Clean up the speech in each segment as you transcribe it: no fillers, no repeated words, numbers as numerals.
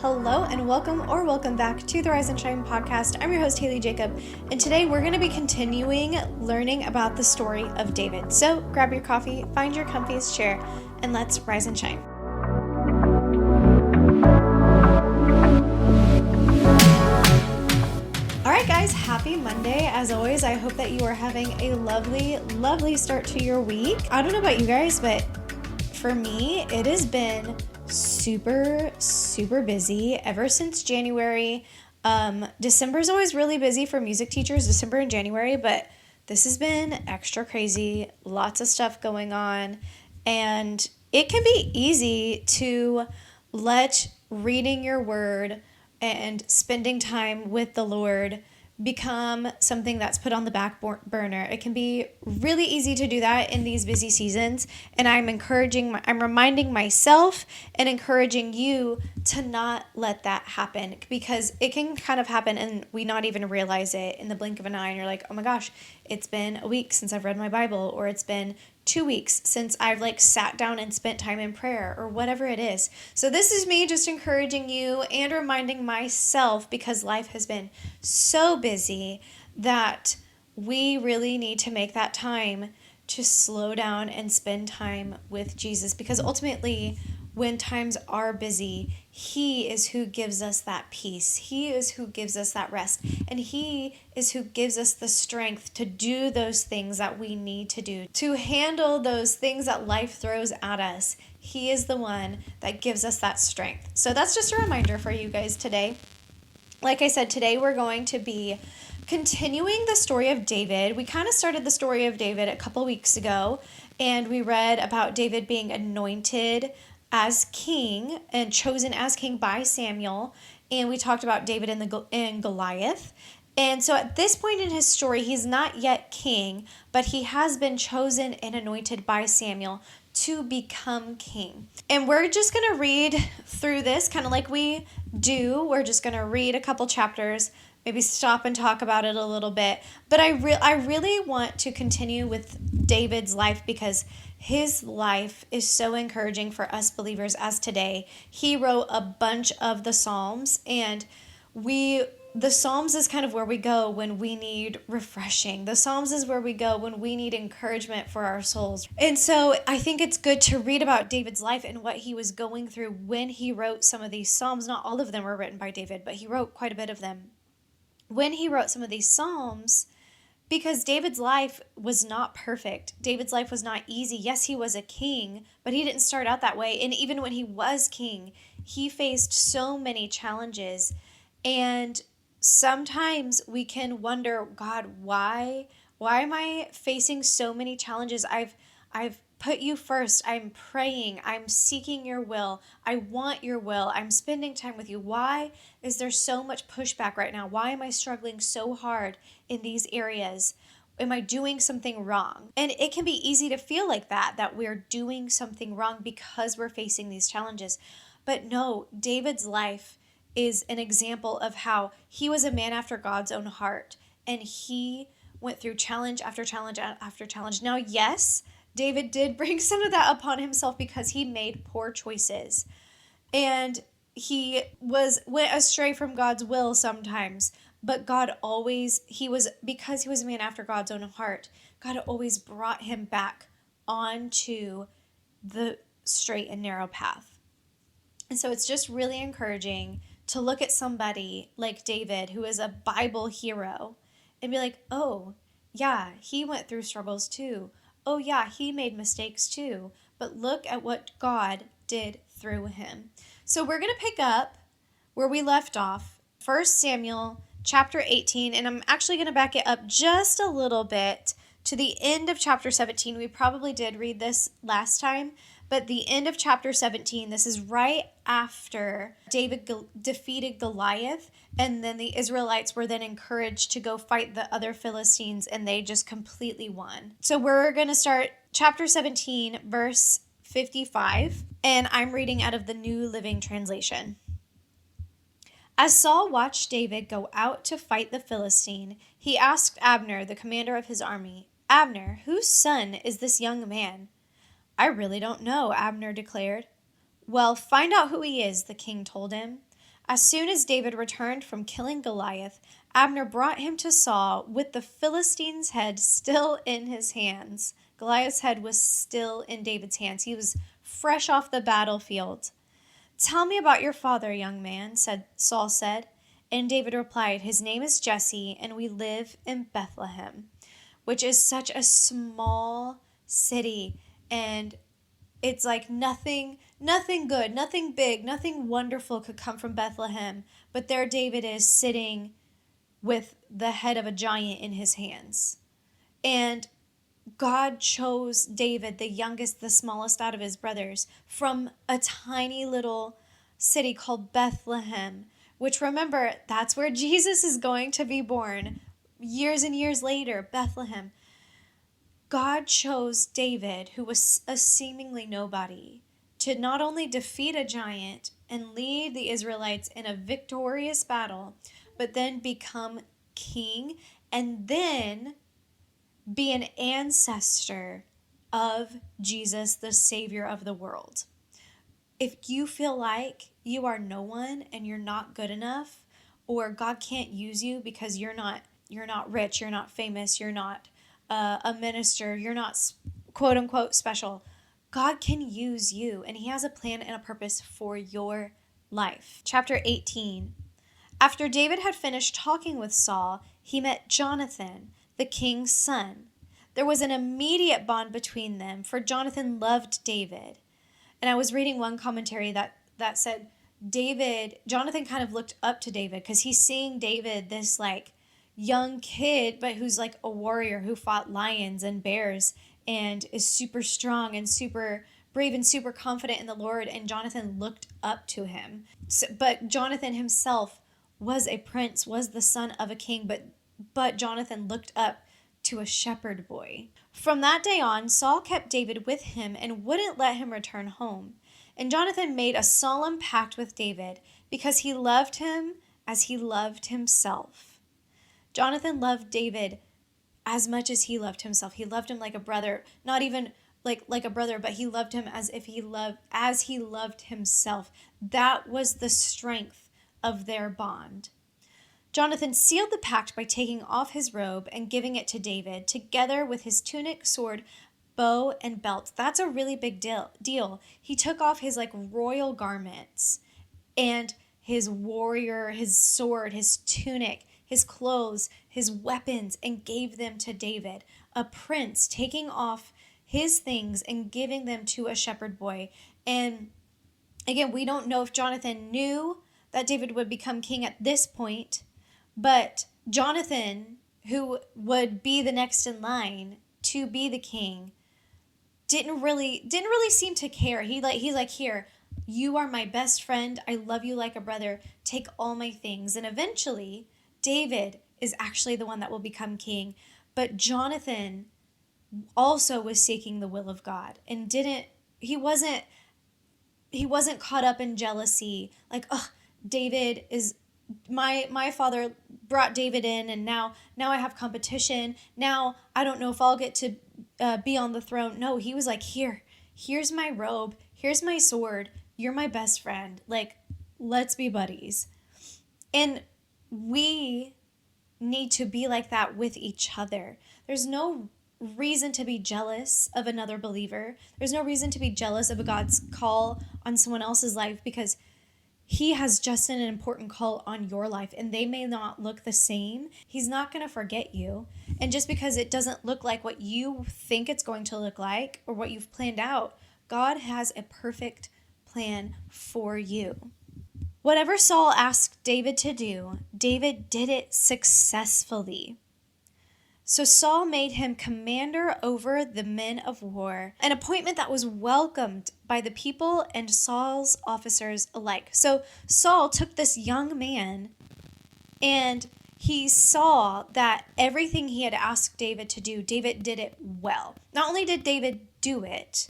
Hello and welcome back to the Rise and Shine podcast. I'm your host, Haley Jacob, and today we're going to be continuing learning about the story of David. So grab your coffee, find your comfiest chair, and let's rise and shine. All right, guys, happy Monday. As always, I hope that you are having a lovely start to your week. I don't know about you guys, but for me, it has been super busy ever since January. December is always really busy for music teachers, December and January, but this has been extra crazy, lots of stuff going on, and it can be easy to let reading your word and spending time with the Lord become something that's put on the back burner. It can be really easy to do that in these busy seasons, and I'm reminding myself and encouraging you to not let that happen, because it can kind of happen and we not even realize it in the blink of an eye, and you're like, oh my gosh, it's been a week since I've read my Bible, or it's been 2 weeks since I've sat down and spent time in prayer, or whatever it is. So this is me just encouraging you and reminding myself, because life has been so busy, that we really need to make that time to slow down and spend time with Jesus, because ultimately when times are busy, He is who gives us that peace. He is who gives us that rest. And He is who gives us the strength to do those things that we need to do, to handle those things that life throws at us. He is the one that gives us that strength. So that's just a reminder for you guys today. Like I said, today we're going to be continuing the story of David. We kind of started the story of David a couple weeks ago, and we read about David being anointed as king and chosen as king by Samuel, and we talked about David and Goliath. And so at this point in his story, he's not yet king, but he has been chosen and anointed by Samuel to become king. And we're just going to read through this kind of like we do. We're just going to read a couple chapters, maybe stop and talk about it a little bit. But I really want to continue with David's life, because his life is so encouraging for us believers as today. He wrote a bunch of the Psalms, and the Psalms is kind of where we go when we need refreshing. The Psalms is where we go when we need encouragement for our souls. And so I think it's good to read about David's life and what he was going through when he wrote some of these Psalms. Not all of them were written by David, but he wrote quite a bit of them. When he wrote some of these Psalms, because David's life was not perfect. David's life was not easy. Yes, he was a king, but he didn't start out that way. And even when he was king, he faced so many challenges. And sometimes we can wonder, God, why am I facing so many challenges? I've put you first. I'm praying. I'm seeking your will. I want your will. I'm spending time with you. Why is there so much pushback right now? Why am I struggling so hard in these areas? Am I doing something wrong? And it can be easy to feel like that we're doing something wrong because we're facing these challenges. But no, David's life is an example of how he was a man after God's own heart, and he went through challenge after challenge after challenge. Now, yes, David did bring some of that upon himself because he made poor choices, and he went astray from God's will sometimes. But God always, because he was a man after God's own heart, God always brought him back onto the straight and narrow path. And so it's just really encouraging to look at somebody like David, who is a Bible hero, and be like, oh, yeah, he went through struggles too. Oh, yeah, he made mistakes too. But look at what God did through him. So we're going to pick up where we left off, 1 Samuel chapter 18, and I'm actually going to back it up just a little bit to the end of chapter 17. We probably did read this last time, but the end of chapter 17, this is right after David defeated Goliath, and then the Israelites were then encouraged to go fight the other Philistines, and they just completely won. So we're going to start chapter 17, verse 55, and I'm reading out of the New Living Translation. As Saul watched David go out to fight the Philistine, he asked Abner, the commander of his army, "Abner, whose son is this young man?" "I really don't know," Abner declared. "Well, find out who he is," the king told him. As soon as David returned from killing Goliath, Abner brought him to Saul with the Philistine's head still in his hands. Goliath's head was still in David's hands. He was fresh off the battlefield. "Tell me about your father, young man," Saul said. And David replied, "His name is Jesse, and we live in Bethlehem," which is such a small city. And it's like nothing good, nothing big, nothing wonderful could come from Bethlehem. But there David is sitting with the head of a giant in his hands. And God chose David, the youngest, the smallest out of his brothers, from a tiny little city called Bethlehem, which, remember, that's where Jesus is going to be born years and years later, Bethlehem. God chose David, who was a seemingly nobody, to not only defeat a giant and lead the Israelites in a victorious battle, but then become king and then be an ancestor of Jesus, the Savior of the world. If you feel like you are no one and you're not good enough, or God can't use you because you're not rich, you're not famous, you're not a minister, you're not quote unquote special, God can use you, and he has a plan and a purpose for your life. Chapter 18. After David had finished talking with Saul, he met Jonathan, the king's son. There was an immediate bond between them, for Jonathan loved David. And I was reading one commentary that said Jonathan kind of looked up to David because he's seeing David, this like young kid, but who's like a warrior who fought lions and bears and is super strong and super brave and super confident in the Lord. And Jonathan looked up to him. But Jonathan himself was a prince, was the son of a king, but Jonathan looked up to a shepherd boy. From that day on, Saul kept David with him and wouldn't let him return home. And Jonathan made a solemn pact with David because he loved him as he loved himself. Jonathan loved David as much as he loved himself. He loved him like a brother, not even like a brother, but he loved him as he loved himself. That was the strength of their bond. Jonathan sealed the pact by taking off his robe and giving it to David, together with his tunic, sword, bow, and belt. That's a really big deal. He took off his like royal garments and his warrior, his sword, his tunic, his clothes, his weapons, and gave them to David, a prince taking off his things and giving them to a shepherd boy. And again, we don't know if Jonathan knew that David would become king at this point, but Jonathan, who would be the next in line to be the king, didn't really seem to care. He's like, "Here, you are my best friend. I love you like a brother. Take all my things." And eventually, David is actually the one that will become king. But Jonathan also was seeking the will of God and he wasn't caught up in jealousy. Like, "Oh, David is my father brought David in, and now I have competition. Now I don't know if I'll get to be on the throne." No, he was like, here's my robe, here's my sword, you're my best friend. Like, let's be buddies. And we need to be like that with each other. There's no reason to be jealous of another believer. There's no reason to be jealous of a God's call on someone else's life, because he has just an important call on your life, and they may not look the same. He's not going to forget you. And just because it doesn't look like what you think it's going to look like or what you've planned out, God has a perfect plan for you. Whatever Saul asked David to do, David did it successfully. So Saul made him commander over the men of war, an appointment that was welcomed by the people and Saul's officers alike. So Saul took this young man, and he saw that everything he had asked David to do, David did it well. Not only did David do it,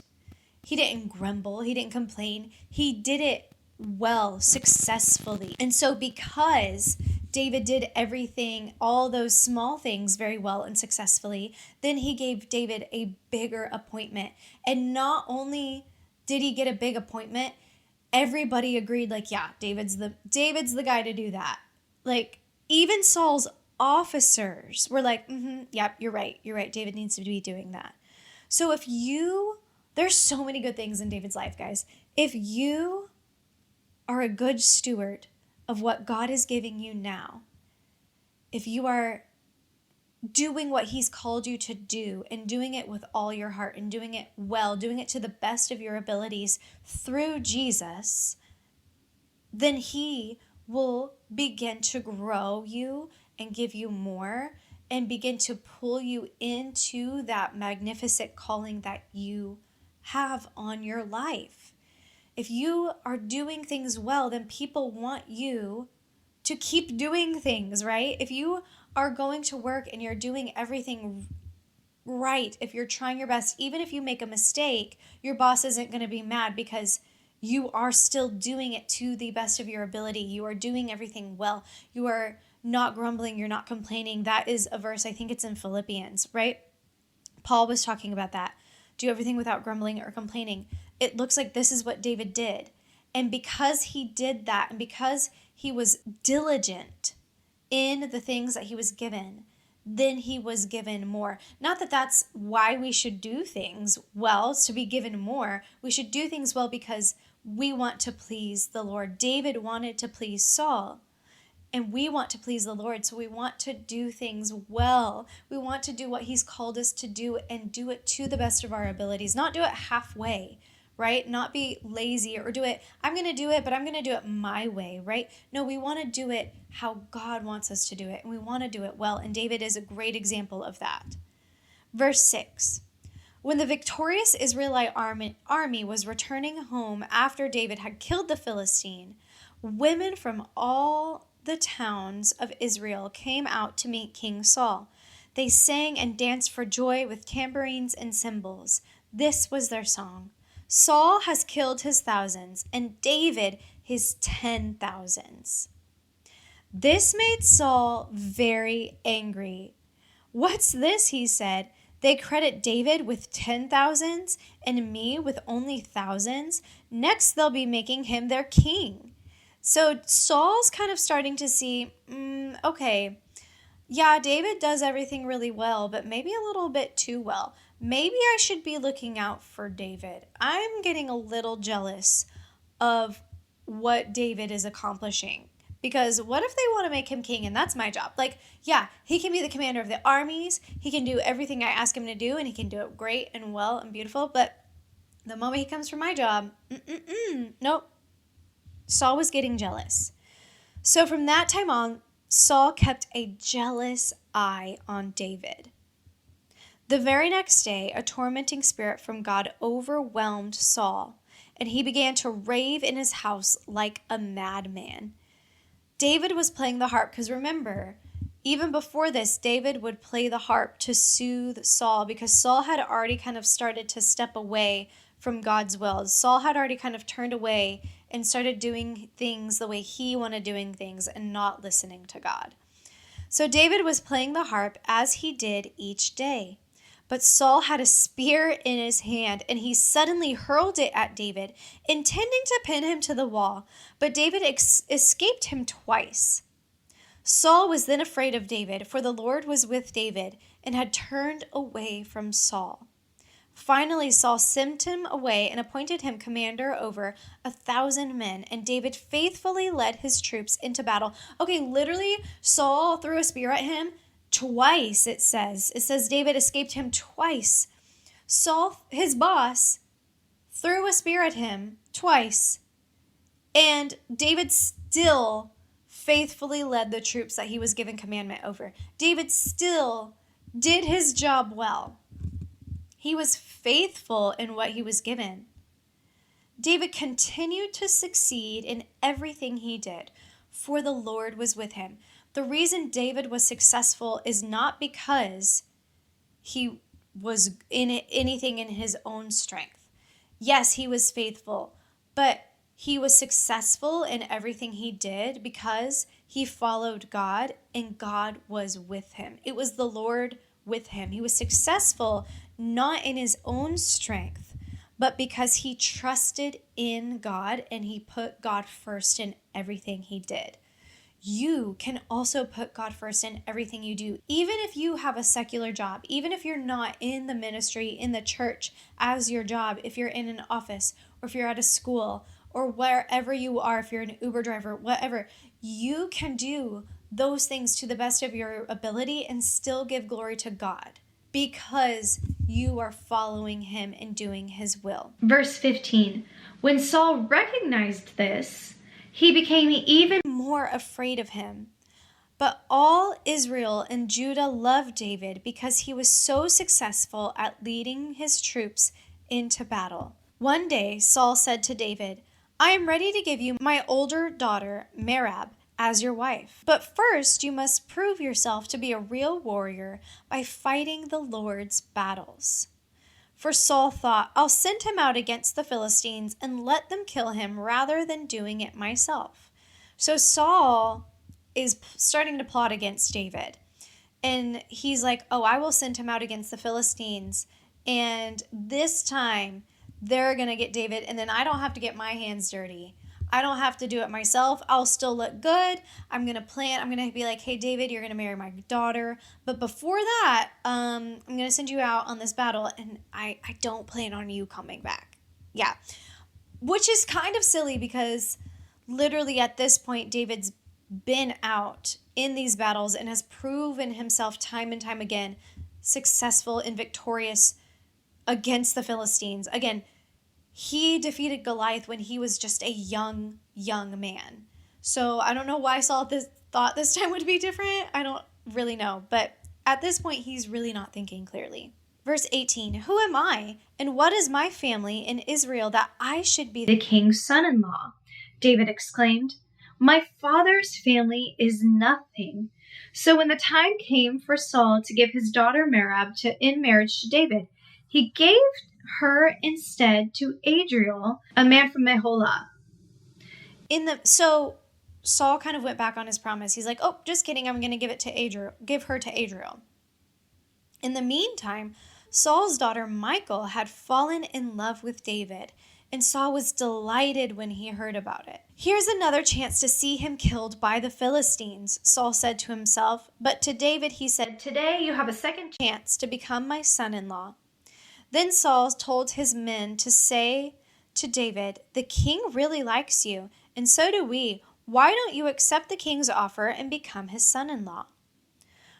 he didn't grumble, he didn't complain, he did it well, successfully. And so because David did everything, all those small things very well and successfully, then he gave David a bigger appointment. And not only did he get a big appointment, everybody agreed, like, yeah, David's the guy to do that. Like, even Saul's officers were like, yep, you're right. David needs to be doing that. So there's so many good things in David's life, guys. If you are a good steward of what God is giving you now, if you are doing what he's called you to do and doing it with all your heart and doing it well, doing it to the best of your abilities through Jesus, then he will begin to grow you and give you more and begin to pull you into that magnificent calling that you have on your life. If you are doing things well, then people want you to keep doing things, right? If you are going to work and you're doing everything right, if you're trying your best, even if you make a mistake, your boss isn't going to be mad because you are still doing it to the best of your ability. You are doing everything well. You are not grumbling. You're not complaining. That is a verse, I think it's in Philippians, right? Paul was talking about that. Do everything without grumbling or complaining. It looks like this is what David did. And because he did that, and because he was diligent in the things that he was given, then he was given more. Not that that's why we should do things well, to be given more. We should do things well because we want to please the Lord. David wanted to please Saul, and we want to please the Lord. So we want to do things well. We want to do what he's called us to do and do it to the best of our abilities, not do it halfway, right? Not be lazy or do it, I'm going to do it, but I'm going to do it my way, right? No, we want to do it how God wants us to do it, and we want to do it well. And David is a great example of that. Verse 6. When the victorious Israelite army was returning home after David had killed the Philistine, women from all the towns of Israel came out to meet King Saul. They sang and danced for joy with tambourines and cymbals. This was their song. Saul has killed his thousands, and David his 10,000s. This made Saul very angry. What's this, he said. They credit David with 10,000s and me with only thousands. Next, they'll be making him their king. So Saul's kind of starting to see, okay, yeah, David does everything really well, but maybe a little bit too well. Maybe I should be looking out for David. I'm getting a little jealous of what David is accomplishing. Because what if they want to make him king and that's my job? Like, yeah, he can be the commander of the armies. He can do everything I ask him to do, and he can do it great and well and beautiful. But the moment he comes for my job, nope. Saul was getting jealous. So from that time on, Saul kept a jealous eye on David. The very next day, a tormenting spirit from God overwhelmed Saul, and he began to rave in his house like a madman. David was playing the harp, because remember, even before this, David would play the harp to soothe Saul, because Saul had already kind of started to step away from God's will. Saul had already kind of turned away and started doing things the way he wanted doing things and not listening to God. So David was playing the harp as he did each day. But Saul had a spear in his hand, and he suddenly hurled it at David, intending to pin him to the wall. But David escaped him twice. Saul was then afraid of David, for the Lord was with David and had turned away from Saul. Finally, Saul sent him away and appointed him commander over 1,000 men, and David faithfully led his troops into battle. Okay, literally, Saul threw a spear at him twice, it says. It says David escaped him twice. Saul, his boss, threw a spear at him twice, and David still faithfully led the troops that he was given commandment over. David still did his job well. He was faithful in what he was given. David continued to succeed in everything he did, for the Lord was with him. The reason David was successful is not because he was in anything in his own strength. Yes, he was faithful, but he was successful in everything he did because he followed God and God was with him. It was the Lord with him. He was successful not in his own strength, but because he trusted in God and he put God first in everything he did. You can also put God first in everything you do. Even if you have a secular job, even if you're not in the ministry, in the church as your job, if you're in an office or if you're at a school or wherever you are, if you're an Uber driver, whatever, you can do those things to the best of your ability and still give glory to God because you are following him and doing his will. Verse 15, when Saul recognized this, he became even more afraid of him. But all Israel and Judah loved David because he was so successful at leading his troops into battle. One day, Saul said to David, I am ready to give you my older daughter, Merab, as your wife. But first, you must prove yourself to be a real warrior by fighting the Lord's battles. For Saul thought, I'll send him out against the Philistines and let them kill him rather than doing it myself. So Saul is starting to plot against David. And he's like, oh, I will send him out against the Philistines. And this time they're going to get David. And then I don't have to get my hands dirty. I don't have to do it myself. I'll still look good. I'm going to be like, hey, David, you're going to marry my daughter. But before that, I'm going to send you out on this battle. And I don't plan on you coming back. Yeah. Which is kind of silly because literally at this point, David's been out in these battles and has proven himself time and time again successful and victorious against the Philistines. Again, he defeated Goliath when he was just a young man. So I don't know why Saul thought this time would be different. I don't really know. But at this point, he's really not thinking clearly. Verse 18, who am I, and what is my family in Israel that I should be the king's son-in-law? David exclaimed, my father's family is nothing. So when the time came for Saul to give his daughter Merab in marriage to David, he gave her instead to Adriel, a man from Meholah. So Saul kind of went back on his promise. He's like, oh, just kidding. I'm going to give her to Adriel. In the meantime, Saul's daughter Michal had fallen in love with David, and Saul was delighted when he heard about it. Here's another chance to see him killed by the Philistines, Saul said to himself. But to David he said, today you have a second chance to become my son-in-law. Then Saul told his men to say to David, the king really likes you, and so do we. Why don't you accept the king's offer and become his son-in-law?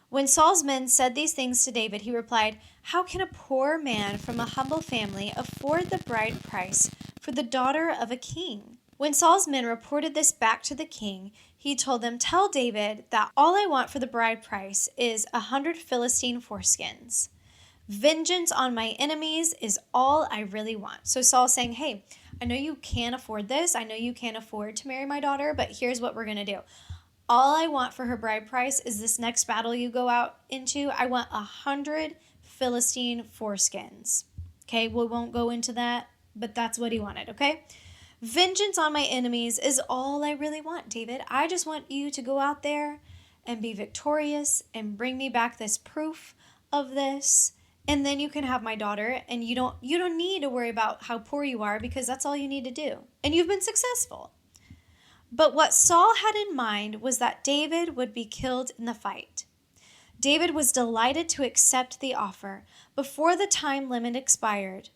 When Saul's men said these things to David, he replied, how can a poor man from a humble family afford the bride price for the daughter of a king? When Saul's men reported this back to the king, he told them, tell David that all I want for the bride price is 100 Philistine foreskins. Vengeance on my enemies is all I really want. So Saul's saying, hey, I know you can't afford this. I know you can't afford to marry my daughter, but here's what we're going to do. All I want for her bride price is this next battle you go out into. I want 100 Philistine foreskins. Okay, we won't go into that, but that's what he wanted, okay? Vengeance on my enemies is all I really want, David. I just want you to go out there and be victorious and bring me back this proof of this. And then you can have my daughter, and you don't need to worry about how poor you are because that's all you need to do. And you've been successful. But what Saul had in mind was that David would be killed in the fight. David was delighted to accept the offer before the time limit expired.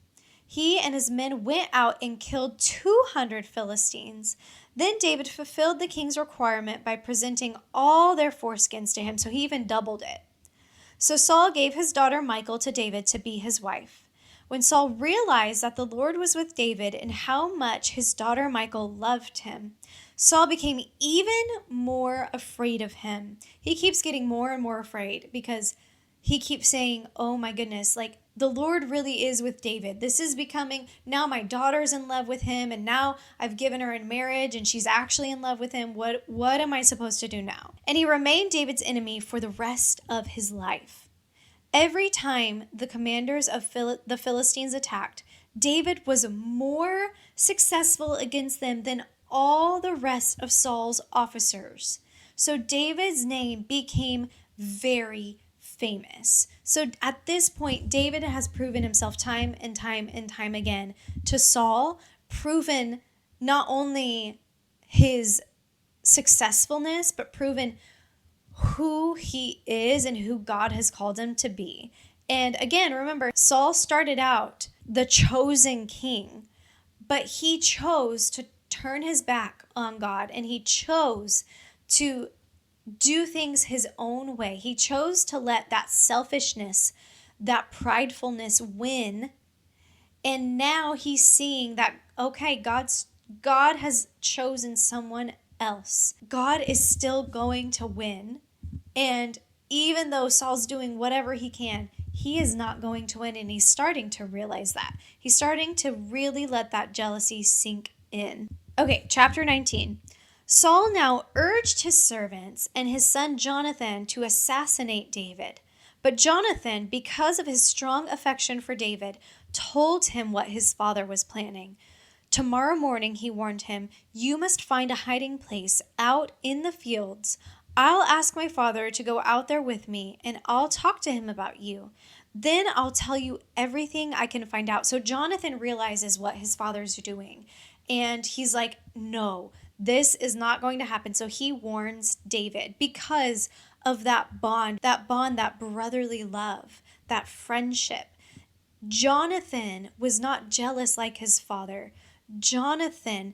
He and his men went out and killed 200 Philistines. Then David fulfilled the king's requirement by presenting all their foreskins to him, so he even doubled it. So Saul gave his daughter Michal to David to be his wife. When Saul realized that the Lord was with David and how much his daughter Michal loved him, Saul became even more afraid of him. He keeps getting more and more afraid because he keeps saying, oh my goodness, like the Lord really is with David. This is becoming, now my daughter's in love with him, and now I've given her in marriage and she's actually in love with him. What am I supposed to do now? And he remained David's enemy for the rest of his life. Every time the commanders of the Philistines attacked, David was more successful against them than all the rest of Saul's officers. So David's name became very famous. So at this point, David has proven himself time and time and time again to Saul, proven not only his successfulness, but proven who he is and who God has called him to be. And again, remember, Saul started out the chosen king, but he chose to turn his back on God, and he chose to do things his own way. He chose to let that selfishness, that pridefulness win. And now he's seeing that, okay, God has chosen someone else. God is still going to win. And even though Saul's doing whatever he can, he is not going to win. And he's starting to realize that. He's starting to really let that jealousy sink in. Okay, chapter 19. Saul now urged his servants and his son Jonathan to assassinate David. But Jonathan, because of his strong affection for David, told him what his father was planning. Tomorrow morning, he warned him, you must find a hiding place out in the fields. I'll ask my father to go out there with me, and I'll talk to him about you. Then I'll tell you everything I can find out. So Jonathan realizes what his father's doing, and he's like, no, this is not going to happen. So he warns David because of that bond, that brotherly love, that friendship. Jonathan was not jealous like his father. Jonathan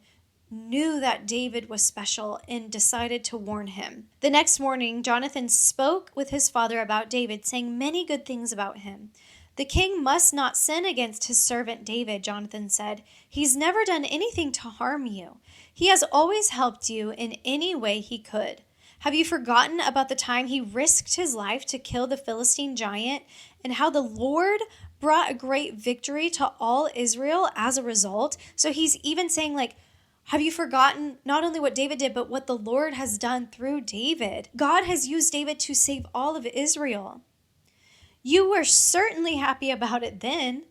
knew that David was special and decided to warn him. The next morning, Jonathan spoke with his father about David, saying many good things about him. The king must not sin against his servant David, Jonathan said. He's never done anything to harm you. He has always helped you in any way he could. Have you forgotten about the time he risked his life to kill the Philistine giant and how the Lord brought a great victory to all Israel as a result? So he's even saying, like, have you forgotten not only what David did, but what the Lord has done through David? God has used David to save all of Israel. You were certainly happy about it then.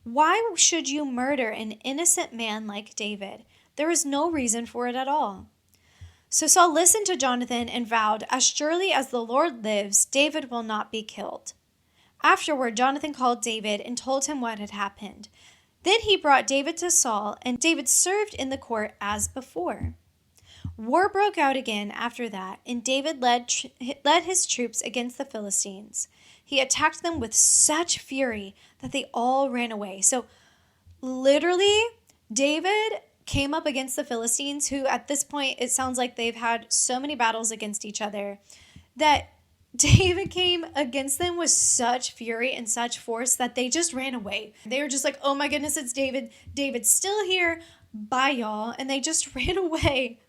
Why should you murder an innocent man like David? There is no reason for it at all. So Saul listened to Jonathan and vowed, as surely as the Lord lives, David will not be killed. Afterward, Jonathan called David and told him what had happened. Then he brought David to Saul, and David served in the court as before. War broke out again after that, and David led his troops against the Philistines. He attacked them with such fury that they all ran away. So literally, David came up against the Philistines, who at this point, it sounds like they've had so many battles against each other, that David came against them with such fury and such force that they just ran away. They were just like, oh my goodness, it's David. David's still here. Bye, y'all. And they just ran away.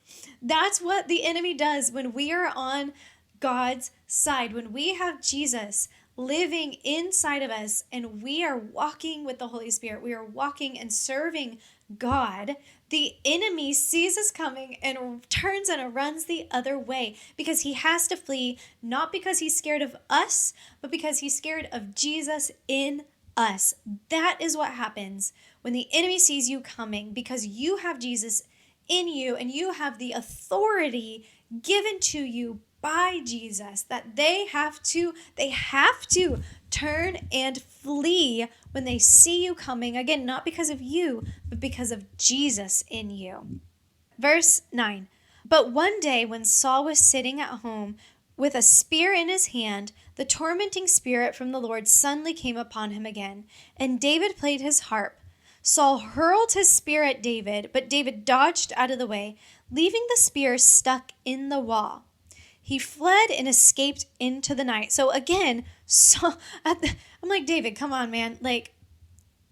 That's what the enemy does when we are on God's side, when we have Jesus living inside of us and we are walking with the Holy Spirit, we are walking and serving God, the enemy sees us coming and turns and runs the other way because he has to flee, not because he's scared of us, but because he's scared of Jesus in us. That is what happens when the enemy sees you coming, because you have Jesus in you and you have the authority given to you by Jesus, that they have to turn and flee when they see you coming. Again, not because of you, but because of Jesus in you. Verse 9. But one day when Saul was sitting at home with a spear in his hand, the tormenting spirit from the Lord suddenly came upon him again, and David played his harp. Saul hurled his spear at David, but David dodged out of the way, leaving the spear stuck in the wall. He fled and escaped into the night. So again, I'm like, David, come on, man. Like,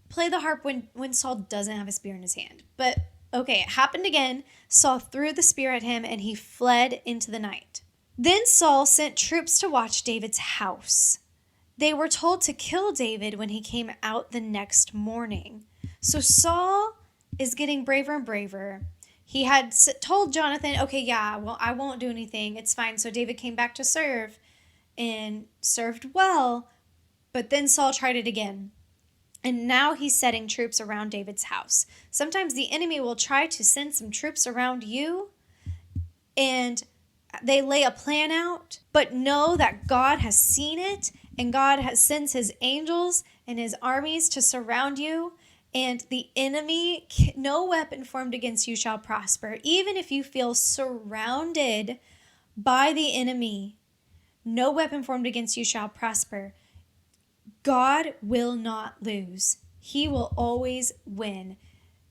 play the harp when Saul doesn't have a spear in his hand. But okay, it happened again. Saul threw the spear at him and he fled into the night. Then Saul sent troops to watch David's house. They were told to kill David when he came out the next morning. So Saul is getting braver and braver. He had told Jonathan, okay, yeah, well, I won't do anything. It's fine. So David came back to serve and served well. But then Saul tried it again. And now he's setting troops around David's house. Sometimes the enemy will try to send some troops around you, and they lay a plan out, but know that God has seen it and God sends his angels and his armies to surround you. And the enemy, no weapon formed against you shall prosper. Even if you feel surrounded by the enemy, no weapon formed against you shall prosper. God will not lose. He will always win.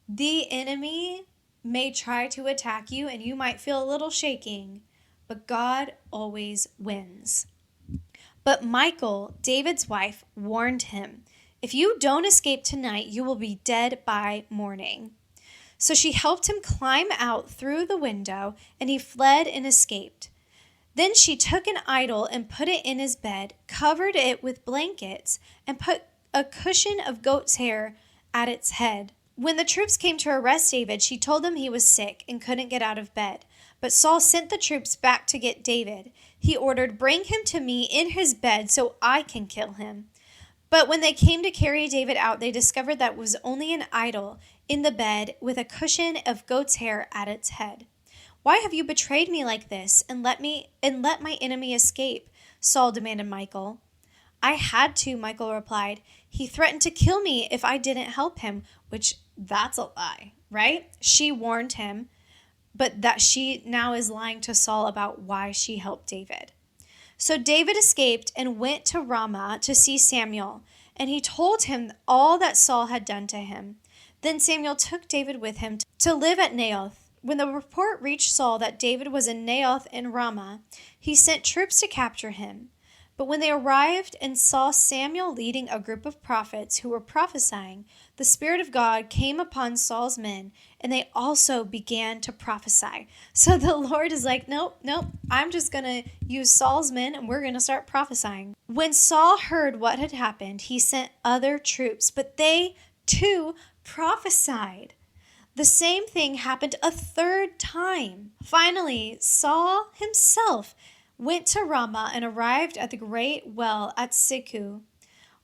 The enemy may try to attack you and you might feel a little shaking, but God always wins. But Michal, David's wife, warned him, "If you don't escape tonight, you will be dead by morning." So she helped him climb out through the window, and he fled and escaped. Then she took an idol and put it in his bed, covered it with blankets, and put a cushion of goat's hair at its head. When the troops came to arrest David, she told them he was sick and couldn't get out of bed. But Saul sent the troops back to get David. He ordered, "Bring him to me in his bed so I can kill him." But when they came to carry David out, they discovered that it was only an idol in the bed with a cushion of goat's hair at its head. "Why have you betrayed me like this and let my enemy escape?" Saul demanded Michal. "I had to," Michal replied. "He threatened to kill me if I didn't help him," which that's a lie, right? She warned him, but that she now is lying to Saul about why she helped David. So David escaped and went to Ramah to see Samuel, and he told him all that Saul had done to him. Then Samuel took David with him to live at Naioth. When the report reached Saul that David was in Naioth in Ramah, he sent troops to capture him. But when they arrived and saw Samuel leading a group of prophets who were prophesying, the Spirit of God came upon Saul's men, and they also began to prophesy. So the Lord is like, nope, I'm just going to use Saul's men, and we're going to start prophesying. When Saul heard what had happened, he sent other troops, but they too prophesied. The same thing happened a third time. Finally, Saul himself went to Ramah and arrived at the great well at Sikku.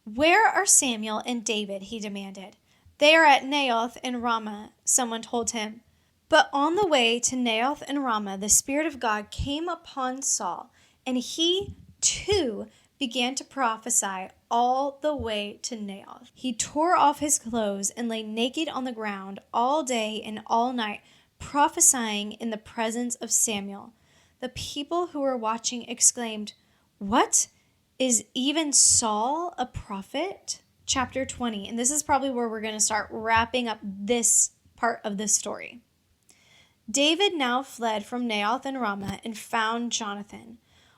"Where are Samuel and David?" he demanded. "They are at Naioth in Ramah," someone told him. But on the way to Naioth and Ramah, the Spirit of God came upon Saul, and he too began to prophesy all the way to Naioth. He tore off his clothes and lay naked on the ground all day and all night, prophesying in the presence of Samuel. The people who were watching exclaimed, "What? Is even Saul a prophet?" Chapter 20. And this is probably where we're going to start wrapping up this part of this story. David now fled from Naioth and Ramah and found Jonathan.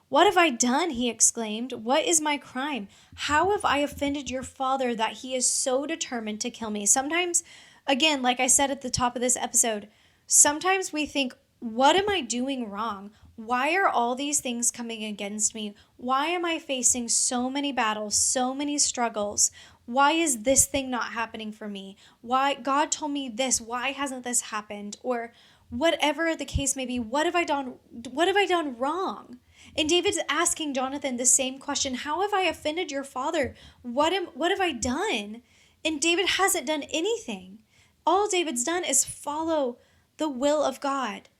"What have I done?" he exclaimed. "What is my crime? How have I offended your father that he is so determined to kill me?" Sometimes, again, like I said at the top of this episode, sometimes we think, what am I doing wrong? Why are all these things coming against me? Why am I facing so many battles, so many struggles? Why is this thing not happening for me? Why God told me this? Why hasn't this happened? Or whatever the case may be, what have I done? What have I done wrong? And David's asking Jonathan the same question. How have I offended your father? What have I done? And David hasn't done anything. All David's done is follow the will of God.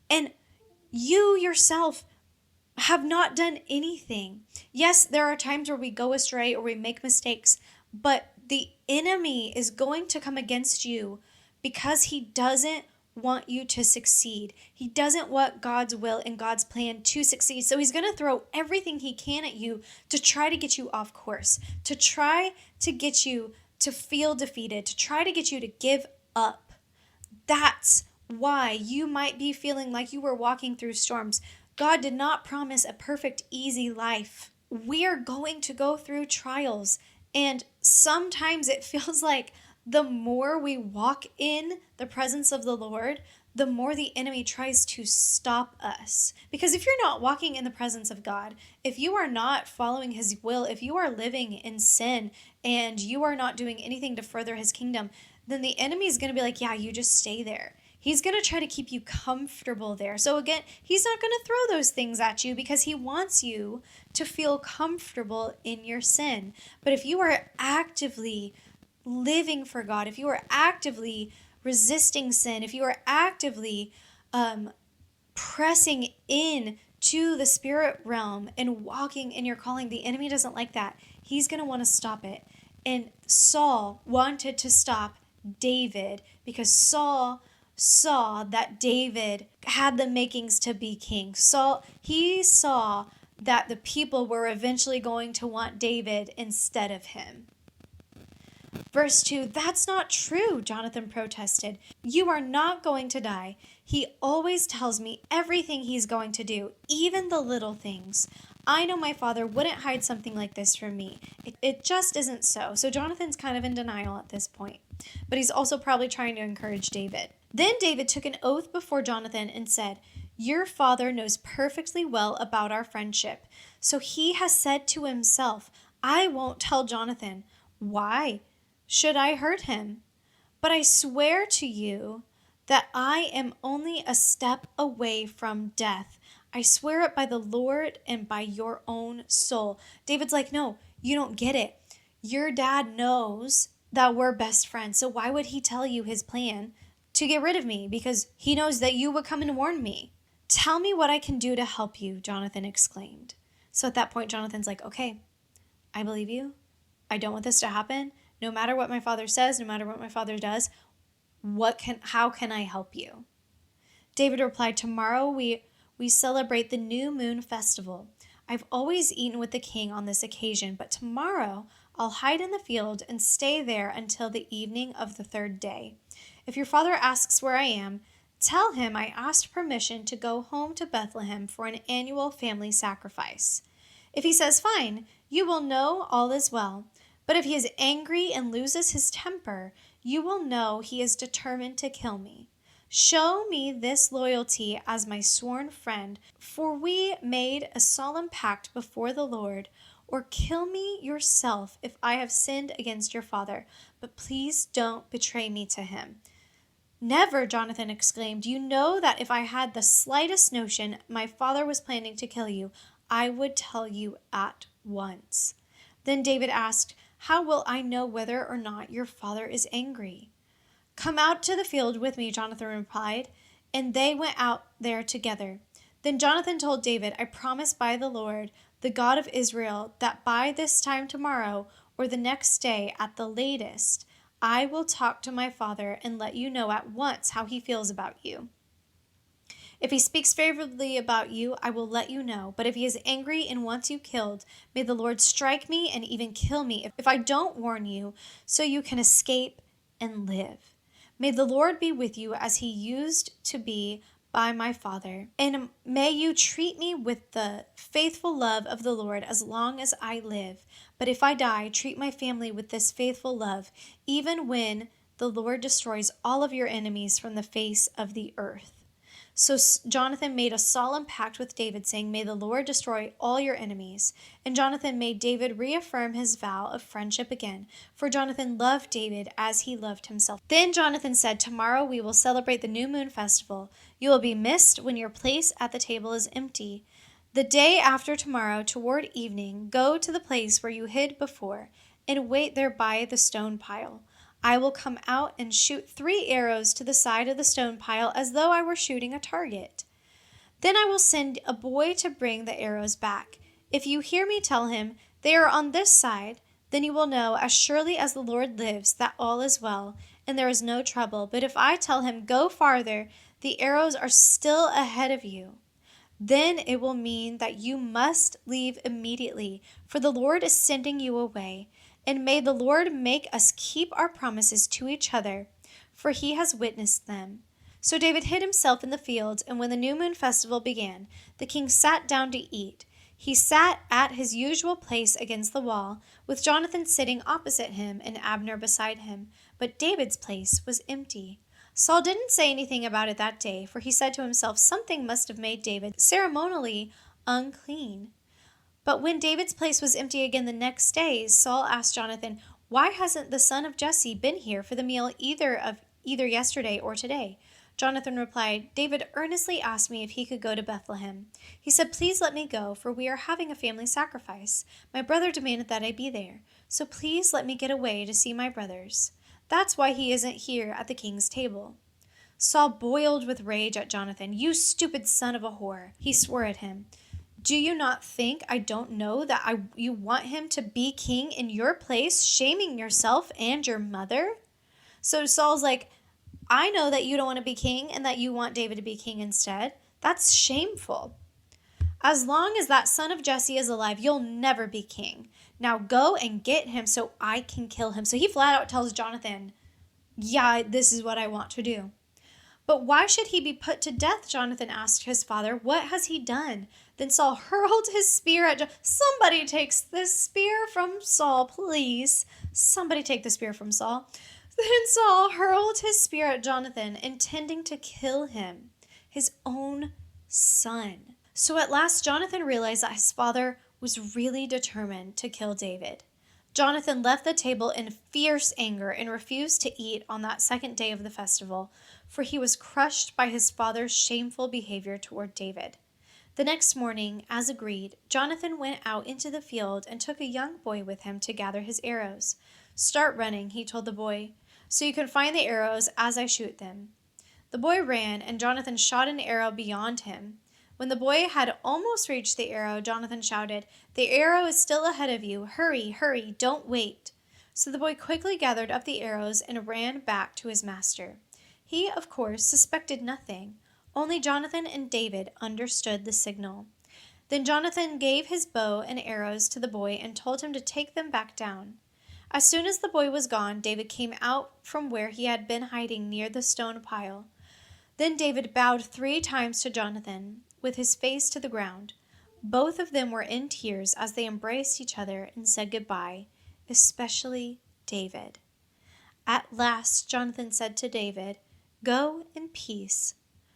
And you yourself have not done anything. Yes, there are times where we go astray or we make mistakes, but the enemy is going to come against you because he doesn't want you to succeed. He doesn't want God's will and God's plan to succeed. So he's going to throw everything he can at you to try to get you off course, to try to get you to feel defeated, to try to get you to give up. That's why you might be feeling like you were walking through storms. God did not promise a perfect, easy life. We are going to go through trials, and sometimes it feels like the more we walk in the presence of the Lord, the more the enemy tries to stop us. Because if you're not walking in the presence of God, if you are not following his will, if you are living in sin and you are not doing anything to further his kingdom, then the enemy is going to be like, yeah, you just stay there. He's going to try to keep you comfortable there. So again, he's not going to throw those things at you because he wants you to feel comfortable in your sin. But if you are actively living for God, if you are actively resisting sin, if you are actively pressing in to the spirit realm and walking in your calling, the enemy doesn't like that. He's going to want to stop it. And Saul wanted to stop David because Saul saw that David had the makings to be king. He saw that the people were eventually going to want David instead of him. Verse 2, "That's not true," Jonathan protested. "You are not going to die. He always tells me everything he's going to do, even the little things. I know my father wouldn't hide something like this from me. It just isn't so." So Jonathan's kind of in denial at this point, but he's also probably trying to encourage David. Then David took an oath before Jonathan and said, "Your father knows perfectly well about our friendship. So he has said to himself, 'I won't tell Jonathan.' Why should I hurt him? But I swear to you that I am only a step away from death. I swear it by the Lord and by your own soul." David's like, "No, you don't get it. Your dad knows that we're best friends. So why would he tell you his plan to get rid of me? Because he knows that you would come and warn me." "Tell me what I can do to help you," Jonathan exclaimed. So at that point, Jonathan's like, "Okay, I believe you. I don't want this to happen. No matter what my father says, no matter what my father does, how can I help you?" David replied, "Tomorrow we celebrate the new moon festival. I've always eaten with the king on this occasion, but tomorrow I'll hide in the field and stay there until the evening of the third day. If your father asks where I am, tell him I asked permission to go home to Bethlehem for an annual family sacrifice. If he says fine, you will know all is well. But if he is angry and loses his temper, you will know he is determined to kill me. Show me this loyalty as my sworn friend, for we made a solemn pact before the Lord, or kill me yourself if I have sinned against your father, but please don't betray me to him." "Never," Jonathan exclaimed. "You know that if I had the slightest notion my father was planning to kill you, I would tell you at once." Then David asked, "How will I know whether or not your father is angry?" "Come out to the field with me," Jonathan replied, and they went out there together. Then Jonathan told David, "I promise by the Lord, the God of Israel, that by this time tomorrow or the next day at the latest, I will talk to my father and let you know at once how he feels about you. If he speaks favorably about you, I will let you know. But if he is angry and wants you killed, may the Lord strike me and even kill me if I don't warn you, so you can escape and live. May the Lord be with you as he used to be by my father. And may you treat me with the faithful love of the Lord as long as I live. But if I die, treat my family with this faithful love, even when the Lord destroys all of your enemies from the face of the earth." So Jonathan made a solemn pact with David, saying, "May the Lord destroy all your enemies." And Jonathan made David reaffirm his vow of friendship again, for Jonathan loved David as he loved himself. Then Jonathan said, "Tomorrow we will celebrate the new moon festival. You will be missed when your place at the table is empty. The day after tomorrow, toward evening, go to the place where you hid before, and wait there by the stone pile. I will come out and shoot 3 arrows to the side of the stone pile as though I were shooting a target. Then I will send a boy to bring the arrows back. If you hear me tell him, 'They are on this side,' then you will know as surely as the Lord lives that all is well and there is no trouble. But if I tell him, 'Go farther,' the arrows are still ahead of you. Then it will mean that you must leave immediately, for the Lord is sending you away. And may the Lord make us keep our promises to each other, for he has witnessed them." So David hid himself in the field, and when the new moon festival began, the king sat down to eat. He sat at his usual place against the wall, with Jonathan sitting opposite him and Abner beside him, but David's place was empty. Saul didn't say anything about it that day, for he said to himself, "Something must have made David ceremonially unclean." But when David's place was empty again the next day, Saul asked Jonathan, "Why hasn't the son of Jesse been here for the meal either yesterday or today?" Jonathan replied, "David earnestly asked me if he could go to Bethlehem. He said, 'Please let me go, for we are having a family sacrifice. My brother demanded that I be there. So please let me get away to see my brothers. That's why he isn't here at the king's table.'" Saul boiled with rage at Jonathan. "You stupid son of a whore," he swore at him. "Do you not think I don't know that you want him to be king in your place, shaming yourself and your mother?" So Saul's like, "I know that you don't want to be king and that you want David to be king instead. That's shameful. As long as that son of Jesse is alive, you'll never be king. Now go and get him so I can kill him." So he flat out tells Jonathan, "Yeah, this is what I want to do." "But why should he be put to death?" Jonathan asked his father. "What has he done?" Then Saul hurled his spear at Somebody takes this spear from Saul, please. Somebody take the spear from Saul. Then Saul hurled his spear at Jonathan, intending to kill him, his own son. So at last Jonathan realized that his father was really determined to kill David. Jonathan left the table in fierce anger and refused to eat on that second day of the festival, for he was crushed by his father's shameful behavior toward David. The next morning, as agreed, Jonathan went out into the field and took a young boy with him to gather his arrows. "Start running," he told the boy, "so you can find the arrows as I shoot them." The boy ran, and Jonathan shot an arrow beyond him. When the boy had almost reached the arrow, Jonathan shouted, "The arrow is still ahead of you. Hurry, hurry, don't wait." So the boy quickly gathered up the arrows and ran back to his master. He, of course, suspected nothing. Only Jonathan and David understood the signal. Then Jonathan gave his bow and arrows to the boy and told him to take them back down. As soon as the boy was gone, David came out from where he had been hiding near the stone pile. Then David bowed 3 times to Jonathan, with his face to the ground. Both of them were in tears as they embraced each other and said goodbye, especially David. At last Jonathan said to David, "Go in peace,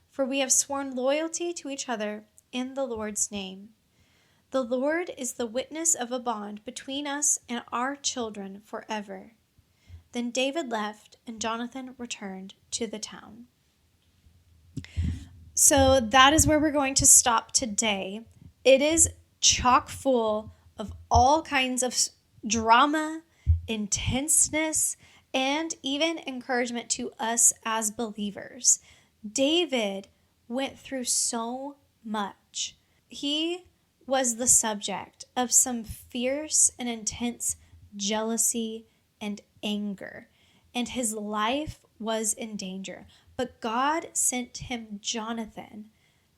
for we have sworn loyalty to each other in the Lord's name. The Lord is the witness of a bond between us and our children forever." Then David left, and Jonathan returned to the town. So that is where we're going to stop today. It is chock full of all kinds of drama, intenseness, and even encouragement to us as believers. David went through so much. He was the subject of some fierce and intense jealousy and anger, and his life was in danger. But God sent him Jonathan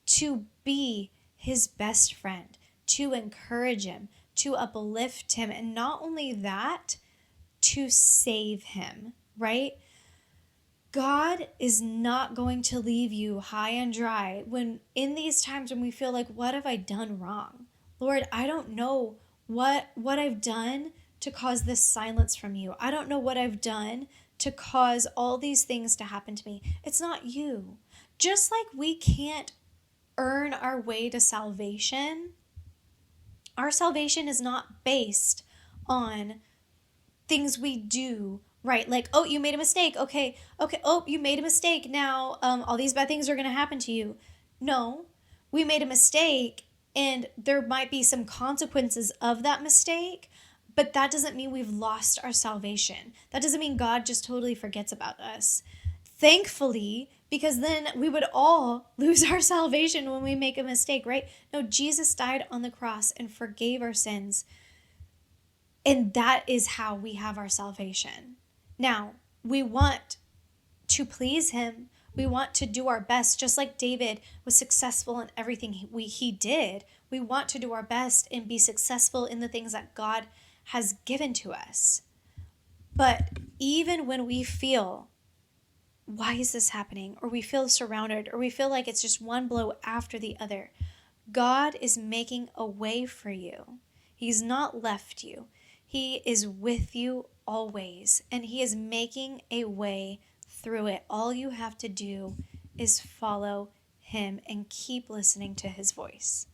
to be his best friend, to encourage him, to uplift him, and not only that, to save him, right? God is not going to leave you high and dry when in these times when we feel like, what have I done wrong? Lord, I don't know what I've done to cause this silence from you. I don't know what I've done to cause all these things to happen to me. It's not you. Just like we can't earn our way to salvation, our salvation is not based on things we do, right? Like, oh, you made a mistake. Okay. Oh, you made a mistake. Now, all these bad things are going to happen to you. No, we made a mistake and there might be some consequences of that mistake, but that doesn't mean we've lost our salvation. That doesn't mean God just totally forgets about us. Thankfully, because then we would all lose our salvation when we make a mistake, right? No, Jesus died on the cross and forgave our sins. And that is how we have our salvation. Now, we want to please him. We want to do our best, just like David was successful in everything he did. We want to do our best and be successful in the things that God has given to us. But even when we feel, why is this happening? Or we feel surrounded, or we feel like it's just one blow after the other, God is making a way for you. He's not left you. He is with you always, and he is making a way through it. All you have to do is follow him and keep listening to his voice.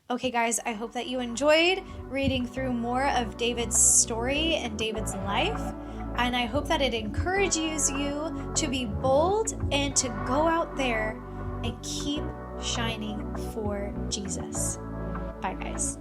Okay, guys, I hope that you enjoyed reading through more of David's story and David's life, and I hope that it encourages you to be bold and to go out there and keep shining for Jesus. Bye, guys.